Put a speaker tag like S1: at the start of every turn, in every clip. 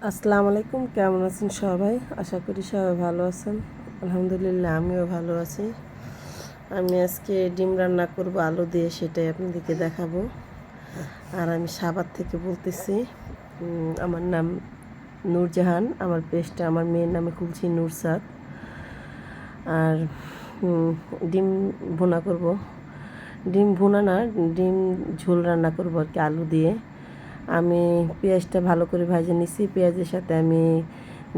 S1: আসসালামু আলাইকুম, কেমন আছেন সবাই? আশা করি সবাই ভালো আছেন। আলহামদুলিল্লাহ, আমিও ভালো আছি। আমি আজকে ডিম রান্না করব আলু দিয়ে, সেটাই আপনাদেরকে দেখাবো। আর আমি সাভার থেকে বলতেছি। আমার নাম নূরজাহান। আমার পেজটা আমার মেয়ের নামে খুলছি, নুরসাদ। আর ডিম ভুনা করব। ডিম ভুনা না, ডিম ঝোল রান্না করব আর কি, আলু দিয়ে। আমি পেঁয়াজটা ভালো করে ভেজে নিছি। পেঁয়াজের সাথে আমি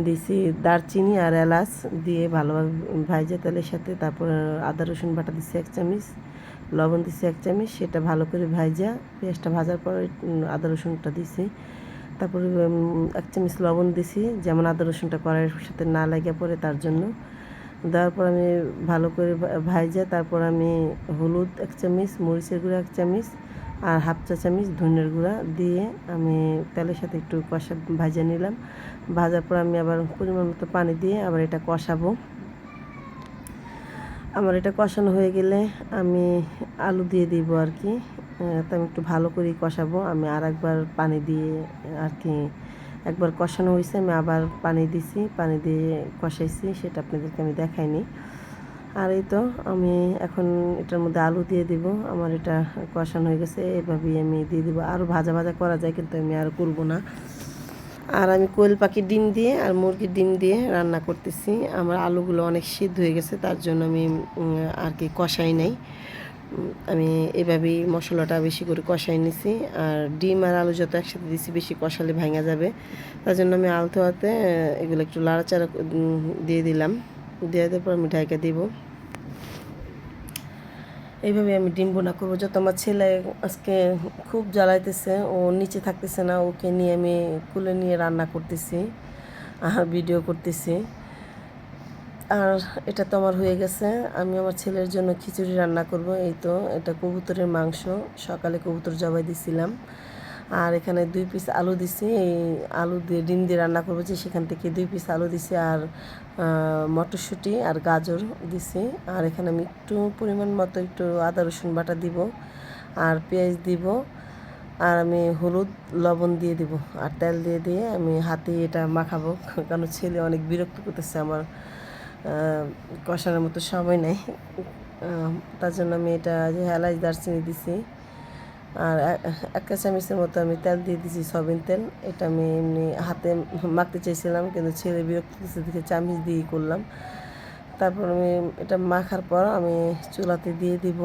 S1: দিছি দারচিনি আর এলাচ দিয়ে ভালোভাবে ভাজে তেলের সাথে। তারপর আদা রসুন বাটা দিছি 1 চামচ, লবণ দিছি 1 চামচ। সেটা ভালো করে ভাজা, পেঁয়াজটা ভাজার পর আদা রসুনটা দিছি। তারপরে 1 চামচ লবণ দিছি, যেমন আদা রসুনটা কড়াইয়ের সাথে না লাগে পড়ে, তার জন্য। দেওয়ার পর আমি ভালো করে ভাজা, তারপর আমি হলুদ 1 চামচ, মরিচের গুঁড়া 1 চামচ আর 1/2 চা চামচ ধনিয়ার গুঁড়া দিয়ে আমি তেলের সাথে একটু ভাজা নিলাম। ভাজার পর আমি আবার পরিমাণ মতো পানি দিয়ে আবার এটা কষাবো। আমার এটা কষানো হয়ে গেলে আমি আলু দিয়ে দিব আর কি। তো আমি একটু ভালো করে কষাবো। আমি আর একবার পানি দিয়ে আর কি, একবার কষানো হয়েছে, আমি আবার পানি দিছি, পানি দিয়ে কষাইছি, সেটা আপনাদেরকে আমি দেখাইনি। আর এই তো আমি এখন এটার মধ্যে আলু দিয়ে দিব। আমার এটা কষানো হয়ে গেছে, এভাবেই আমি দিয়ে দিব। আরও ভাজা ভাজা করা যায়, কিন্তু আমি আর করব না। আর আমি কোয়েল পাখির ডিম দিয়ে আর মুরগির ডিম দিয়ে রান্না করতেছি। আমার আলুগুলো অনেক সিদ্ধ হয়ে গেছে, তার জন্য আমি আর কি কষাই নাই। আমি এভাবেই মশলাটা বেশি করে কষাই নিছি। আর ডিম আর আলু যত একসাথে দিছি, বেশি কষালে ভাঙা যাবে, তার জন্য আমি আলতো হাতে এগুলো একটু লাড়াচাড়া দিয়ে দিলাম। দিয়ে দেওয়ার পর আমি ঢাকা দিব। এইভাবে আমি ডিম বোনা করবো। যত আমার ছেলে আজকে খুব জ্বালাইতেছে, ও নিচে থাকতেছে না, ওকে নিয়ে আমি কুলে নিয়ে রান্না করতেছি আর ভিডিও করতেছি। আর এটা তো আমার হয়ে গেছে। আমি আমার ছেলের জন্য খিচুড়ি রান্না করব। এই তো এটা কবুতরের মাংস, সকালে কবুতর জবাই দিছিলাম। আর এখানে 2 পিস আলু দিছি, এই আলু দিয়ে ডিম দিয়ে রান্না করবো, যে সেখান থেকে 2 পিস আলু দিছি। আর মটরশুঁটি আর গাজর দিছি। আর এখানে আমি একটু পরিমাণ মতো একটু আদা রসুন বাটা দিব আর পেঁয়াজ দিব। আর আমি হলুদ লবণ দিয়ে দিব আর তেল দিয়ে দিয়ে আমি হাতে এটা মাখাবো, কারণ ছেলে অনেক বিরক্ত করতেছে। আমার কষানোর মতো সময় নেই, তার জন্য আমি এটা যে এলাচ দারচিনি দিছি। আর 1 চামচের মতো আমি তেল দিয়ে দিছি, সয়াবিন তেল। এটা আমি এমনি হাতে মাখতে চাইছিলাম, কিন্তু ছেলে বিরক্ত দিচ্ছে দেখে চামচ দিয়েই করলাম। তারপর আমি এটা মাখার পর আমি চুলাতে দিয়ে দিব।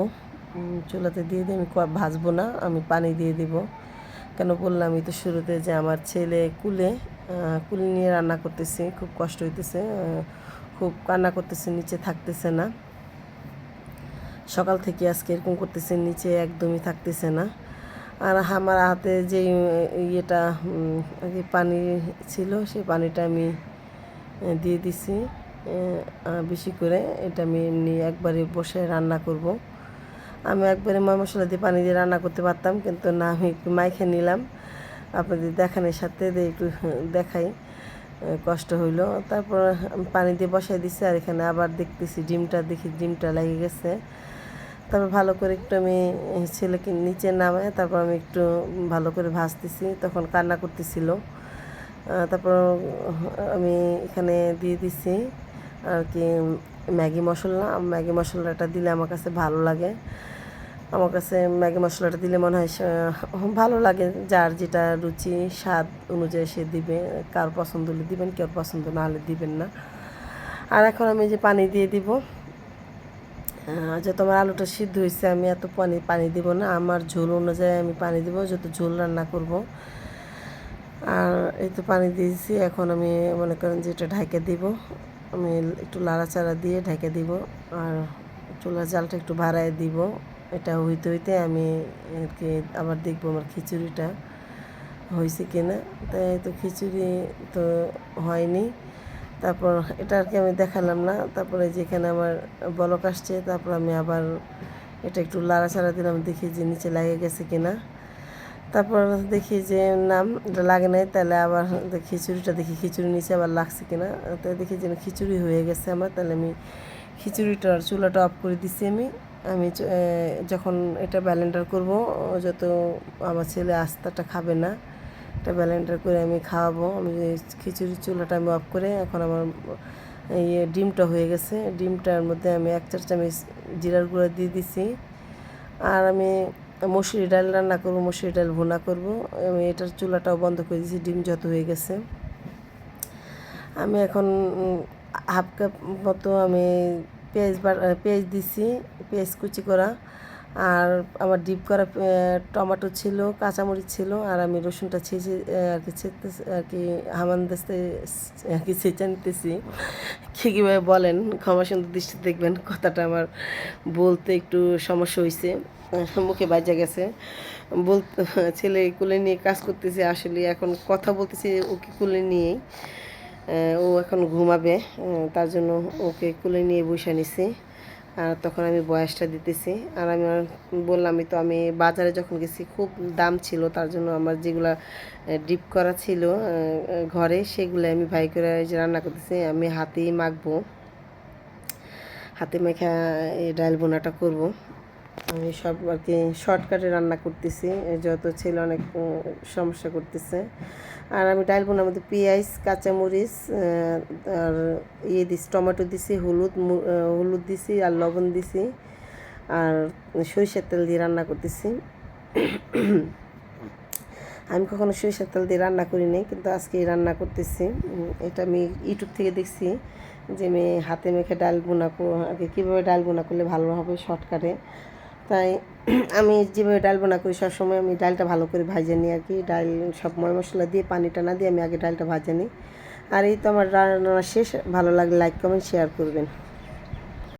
S1: চুলাতে দিয়ে দিয়ে আমি ভাজবো না, আমি পানি দিয়ে দিব। কেন বললাম আমি তো শুরুতে, যে আমার ছেলে কুলে কুলে নিয়ে রান্না করতেছি, খুব কষ্ট হইতেছে, খুব কান্না করতেছে, নিচে থাকতেছে না। সকাল থেকে আজকে এরকম করতেছে, নিচে একদমই থাকতেছে না। আর আমার হাতে যে ইয়েটা পানি ছিল, সেই পানিটা আমি দিয়ে দিছি বেশি করে। এটা আমি এমনি একবারে বসে রান্না করব। আমি একবারে ময় মশলা দিয়ে পানি দিয়ে রান্না করতে পারতাম, কিন্তু না, আমি একটু মাইখে নিলাম আপনাদের দেখানোর সাথে, একটু দেখাই, কষ্ট হইলো। তারপর আমি পানি দিয়ে বসাই দিছি। আর এখানে আবার দেখতেছি দেখি ডিমটা লেগে গেছে। তারপর ভালো করে একটু আমি ছেলেকে নিচে নামায় তারপর আমি একটু ভালো করে ভাজতেছি, তখন কান্না করতেছিল। তারপর আমি এখানে দিয়ে দিছি আর কি ম্যাগি মশলাটা দিলে আমার কাছে ভালো লাগে। আমার কাছে ম্যাগি মশলাটা দিলে মনে হয় ভালো লাগে। যার যেটা রুচি স্বাদ অনুযায়ী সে দিবে, কার পছন্দ হলে দিবেন, কেউ পছন্দ না হলে দিবেন না। আর এখন আমি যে পানি দিয়ে দিব। যত আমার আলুটা সিদ্ধ হয়েছে, আমি এত পানি দিব না, আমার ঝোল অনুযায়ী আমি পানি দিব, যত ঝোল রান্না করব। আর এই তো পানি দিয়েছি। এখন আমি মনে করেন যে এটা ঢাকে দিব, আমি একটু লাড়াচাড়া দিয়ে ঢেকে দিব। আর চুলার জালটা একটু বাড়ায় দিব। এটা হইতে হইতে আমি আর কি আবার দেখবো আমার খিচুড়িটা হয়েছে কিনা। তাই তো খিচুড়ি তো হয়নি। তারপর এটা আর কি আমি দেখালাম না। তারপরে যেখানে আমার বলক আসছে, তারপর আমি আবার এটা একটু লাড়াচাড়া দিলাম, দেখি যে নিচে লাগে গেছে কিনা। তারপর দেখি যে নাম এটা লাগে নাই, তাহলে আবার খিচুড়িটা দেখি খিচুড়ি নিচে আবার লাগছে কিনা। তাই দেখি যে খিচুড়ি হয়ে গেছে আমার, তাহলে আমি খিচুড়িটার চুলাটা অফ করে দিছি। আমি যখন এটা ব্লেন্ডার করব, যত আমার ছেলে আস্তাটা খাবে না, এটা ব্লেন্ডার করে আমি খাওয়াবো। আমি খিচুড়ির চুলাটা আমি অফ করে এখন আমার ডিমটা হয়ে গেছে। ডিমটার মধ্যে আমি 1 চা চামচ জিরার গুঁড়া দিয়ে দিছি। আর আমি মসুরি ডাল রান্না করবো, মসুরি ডাল ভুনা করব। আমি এটার চুলাটাও বন্ধ করে দিয়েছি, ডিম যত হয়ে গেছে। আমি এখন হাফ কাপ মতো আমি পেঁয়াজ দিছি, পেঁয়াজ কুচি করা। আর আমার ডিপ করা টমেটো ছিল, কাঁচামরিচ ছিল। আর আমি রসুনটা ছেঁচে আর কি হামানদিস্তে আর কি ছেঁচে নিতেছি। কীভাবে বলেন, ক্ষমা সুন্দর দৃষ্টি দেখবেন, কথাটা আমার বলতে একটু সমস্যা হয়েছে, মুখে বাজা গেছে। বলতে ছেলে কোলে নিয়ে কাজ করতেছে, আসলে এখন কথা বলতেছে ওকে কোলে নিয়েই। ও এখন ঘুমাবে, তার জন্য ওকে কোলে নিয়ে বসে নিছি। আর তখন আমি বয়সটা দিতেছি। আর আমি বললামই তো, আমি বাজারে যখন গেছি খুব দাম ছিল, তার জন্য আমার যেগুলা ডিপ করা ছিল ঘরে, সেগুলো আমি ভাই করে যে রান্না করতেছি। আমি হাতেই মাখবো, হাতে মেখে এই ডাল বোনাটা করব। আমি সব আর কি শর্টকাটে রান্না করতেছি, যত ছেলে অনেক সমস্যা করতেছে। আর আমি ডাল বোনার মধ্যে পেঁয়াজ, কাঁচামরিচ আর দিছি, টমেটো দিছি, হলুদ দিছি আর লবণ দিছি। আর সরিষার তেল দিয়ে রান্না করতেছি। আমি কখনো সরিষার তেল দিয়ে রান্না করি নাই, কিন্তু আজকে রান্না করতেছি। এটা আমি ইউটিউব থেকে দেখছি যে আমি হাতে মেখে ডাল বোনা আর কি কীভাবে ডাল বোনা করলে ভালো হবে শর্টকাটে। তাই আমি যেভাবে ডাল বোনা করি, সবসময় আমি ডালটা ভালো করে ভাজে নিই আর কি। ডাল সব ময় মশলা দিয়ে, পানিটা না দিয়ে আমি আগে ডালটা ভাজে নিই। আর এই তো আমার রান্না শেষ। ভালো লাগলে লাইক, কমেন্ট, শেয়ার করবেন।